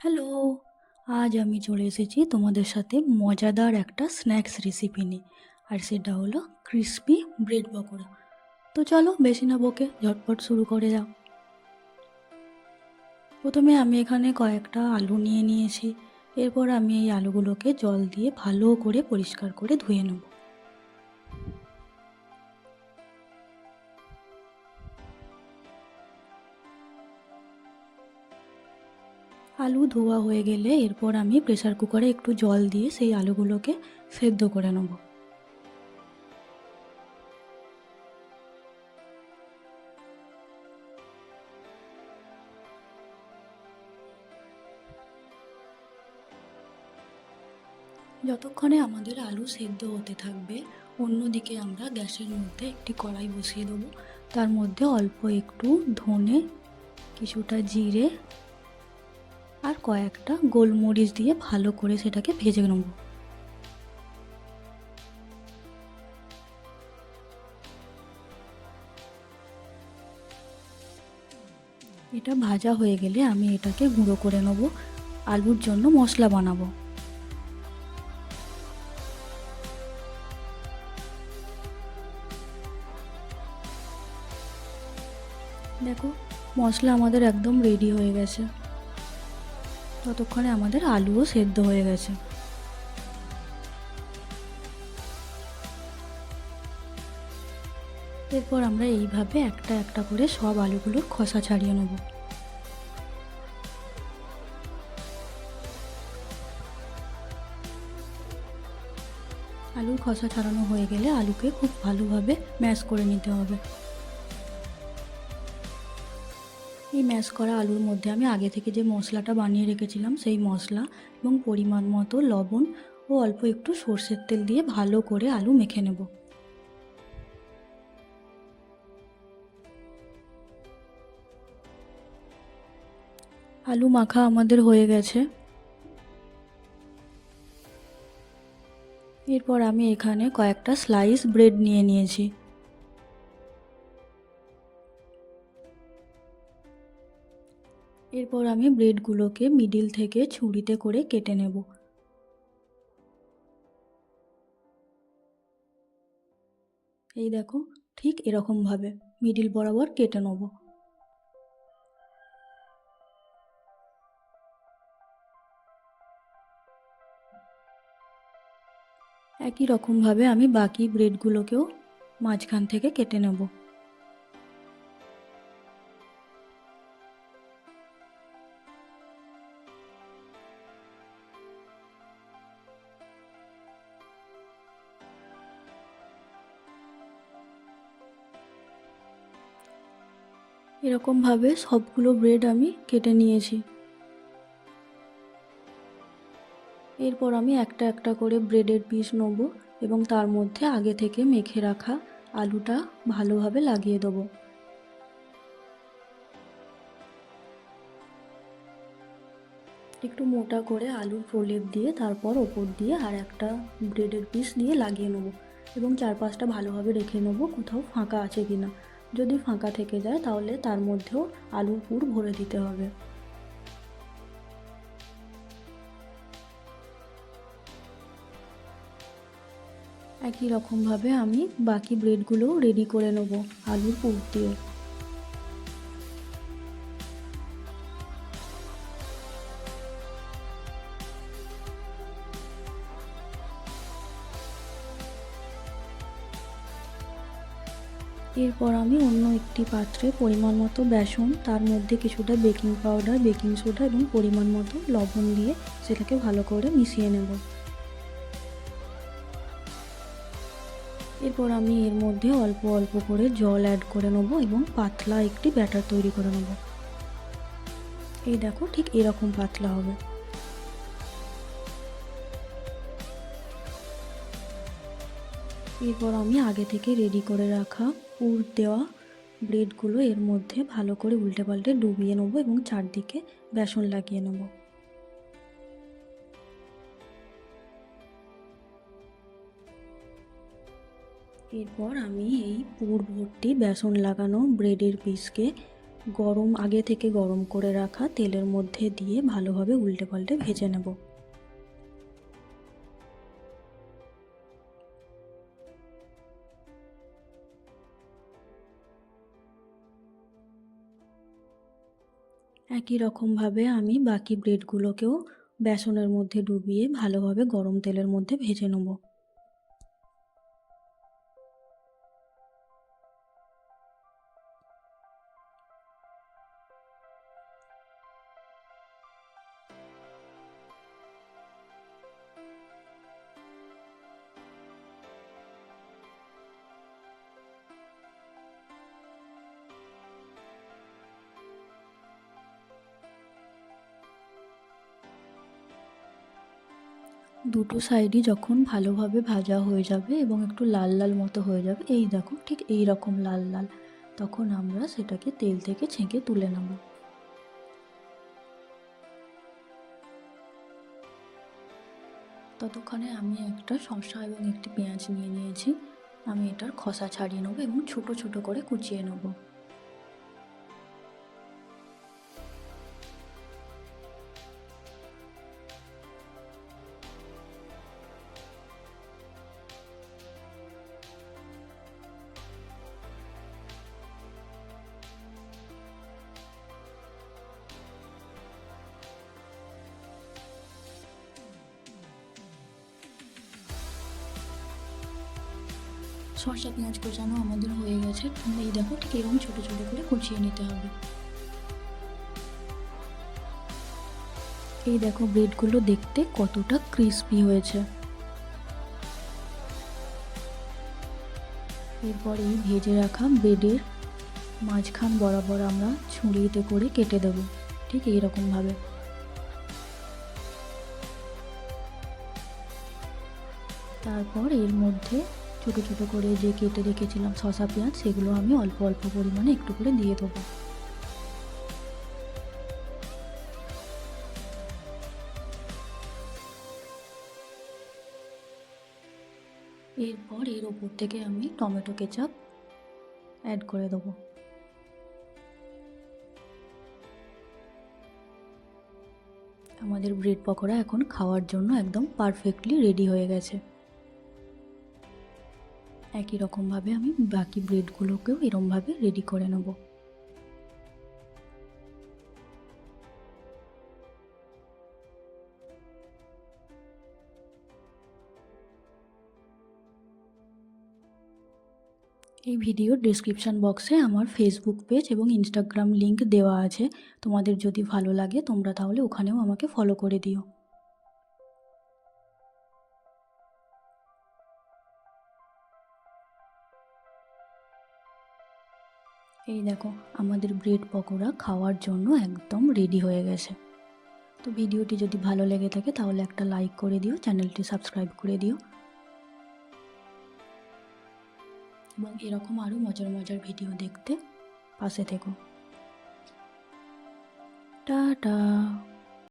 Hello! আজ আমি চলে এসেছি তোমাদের সাথে মজাদার একটা স্ন্যাক্স রেসিপি নিয়ে। আর সেটা হলো ক্রিসপি ব্রেড পকোড়া। তো চলো বেশি না বকে ঝটপট শুরু করে যাও। প্রথমে আমি এখানে কয়েকটা আলু নিয়ে নিয়েছি। এরপর আমি এই আলুগুলোকে জল দিয়ে ভালো করে পরিষ্কার করে ধুয়ে নেব। আলু ধোয়া হয়ে গেলে এরপর আমি প্রেসার কুকারে একটু জল দিয়ে সেই আলুগুলোকে সেদ্ধ করে নেব। যতক্ষণে আমাদের আলু সেদ্ধ হতে থাকবে, অন্যদিকে আমরা গ্যাসের মধ্যে একটি কড়াই বসিয়ে দেবো। তার মধ্যে অল্প একটু ধনে, কিছুটা জিরে আর কয়েকটা গোলমরিচ দিয়ে ভালো করে সেটাকে ভেজে নেব। এটা ভাজা হয়ে গেলে আমি এটাকে গুঁড়ো করে নেব। আলুর জন্য মশলা বানাবো। দেখো, মশলা আমাদের একদম রেডি হয়ে গেছে। ততক্ষণে আমাদের আলুও সেদ্ধ হয়ে গেছে। এরপর আমরা এইভাবে একটা একটা করে সব আলুগুলোর খোসা ছাড়িয়ে নেব। আলুর খোসা ছাড়ানো হয়ে গেলে আলুকে খুব ভালোভাবে ম্যাশ করে নিতে হবে। এই ম্যাশ করা আলুর মধ্যে আমি আগে থেকে যে মশলাটা বানিয়ে রেখেছিলাম সেই মশলা এবং পরিমাণ মতো লবণ ও অল্প একটু সর্ষের তেল দিয়ে ভালো করে আলু মেখে নেব। আলু মাখা আমাদের হয়ে গেছে। এরপর আমি এখানে কয়েকটা স্লাইস ব্রেড নিয়ে নিয়েছি। এরপর আমি ব্রেডগুলোকে মিডিল থেকে ছুরিতে করে কেটে নেব। এই দেখো, ঠিক এরকমভাবে মিডিল বরাবর কেটে নেব। একই রকমভাবে আমি বাকি ব্রেডগুলোকেও মাঝখান থেকে কেটে নেব। এরকমভাবে সবগুলো ব্রেড আমি কেটে নিয়েছি। এরপর আমি একটা একটা করে ব্রেডের পিস নেব এবং তার মধ্যে আগে থেকে মেখে রাখা আলুটা ভালোভাবে লাগিয়ে দেবো। একটু মোটা করে আলুর প্রলেপ দিয়ে তারপর ওপর দিয়ে আর একটা ব্রেডের পিস দিয়ে লাগিয়ে নেব এবং চারপাশটা ভালোভাবে রেখে নেব কোথাও ফাঁকা আছে কিনা। যদি ফাঁকা থেকে যায় তাহলে তার মধ্যেও আলুর পুর ভরে দিতে হবে। একই রকমভাবে আমি বাকি ব্রেডগুলোও রেডি করে নেব আলুর পুর দিয়ে। এরপর আমি অন্য একটি পাত্রে পরিমাণ মতো বেসন, তার মধ্যে কিছুটা বেকিং পাউডার, বেকিং সোডা এবং পরিমাণ মতো লবণ দিয়ে সেটাকে ভালো করে মিশিয়ে নেব। এরপর আমি এর মধ্যে অল্প অল্প করে জল অ্যাড করে নেব এবং পাতলা একটি ব্যাটার তৈরি করে নেব। এই দেখো, ঠিক এরকম পাতলা হবে। এরপর আমি আগে থেকে রেডি করে রাখা পুর দেওয়া ব্রেডগুলো এর মধ্যে ভালো করে উল্টে পাল্টে ডুবিয়ে নেব এবং চারদিকে বেসন লাগিয়ে নেব। এরপর আমি এই পুর ভর্তি বেসন লাগানো ব্রেডের পিসকে আগে থেকে গরম করে রাখা তেলের মধ্যে দিয়ে ভালোভাবে উল্টে পাল্টে ভেজে নেব। একই রকমভাবে আমি বাকি ব্রেডগুলোকেও বেসনের মধ্যে ডুবিয়ে ভালোভাবে গরম তেলের মধ্যে ভেজে নেব। দুটো সাইডই যখন ভালোভাবে ভাজা হয়ে যাবে এবং একটু লাল লাল মতো হয়ে যাবে, এই দেখো ঠিক এই রকম লাল লাল, তখন আমরা সেটাকে তেল থেকে ছেঁকে তুলে নেব। ততক্ষণে আমি একটা শসা এবং একটি পেঁয়াজ নিয়ে নিয়েছি। আমি এটার খোসা ছাড়িয়ে নেবো এবং ছোট ছোট করে কুচিয়ে নেব। শসা পেঁয়াজ কোচানো আমাদের হয়ে গেছে। এই দেখো ঠিক এরকম ছোট ছোট করে কুচিয়ে নিতে হবে। এই দেখো ব্রেডগুলো দেখতে কতটা ক্রিস্পি হয়েছে। এরপর এই ভেজে রাখা ব্রেডের মাঝখান বরাবর আমরা ছুরিতে করে কেটে দেব, ঠিক এইরকমভাবে। তারপর এর মধ্যে ছোট ছোট করে যে কেটে রেখেছিলাম শসা পেঁয়াজ, সেগুলো আমি অল্প অল্প পরিমাণে একটু করে দিয়ে দেবো। এরপর এর ওপর থেকে আমি টমেটো কেচাপ অ্যাড করে দেবো। আমাদের ব্রেড পকোড়া এখন খাওয়ার জন্য একদম পারফেক্টলি রেডি হয়ে গেছে। একই রকমভাবে আমি বাকি ব্রেডগুলোকেও এরমভাবে রেডি করে নেব। এই ভিডিওর ডেসক্রিপশান বক্সে আমার ফেসবুক পেজ এবং ইনস্টাগ্রাম লিংক দেওয়া আছে। তোমাদের যদি ভালো লাগে তোমরা তাহলে ওখানেও আমাকে ফলো করে দিও। এই দেখো আমাদের ব্রেড পকোড়া খাওয়ার জন্য একদম রেডি হয়ে গেছে। তো ভিডিওটি যদি ভালো লেগে থাকে তাহলে একটা লাইক করে দিও, চ্যানেলটি সাবস্ক্রাইব করে দিও এবং এরকম আরও মজার মজার ভিডিও দেখতে পাশে থেকো। টাটা।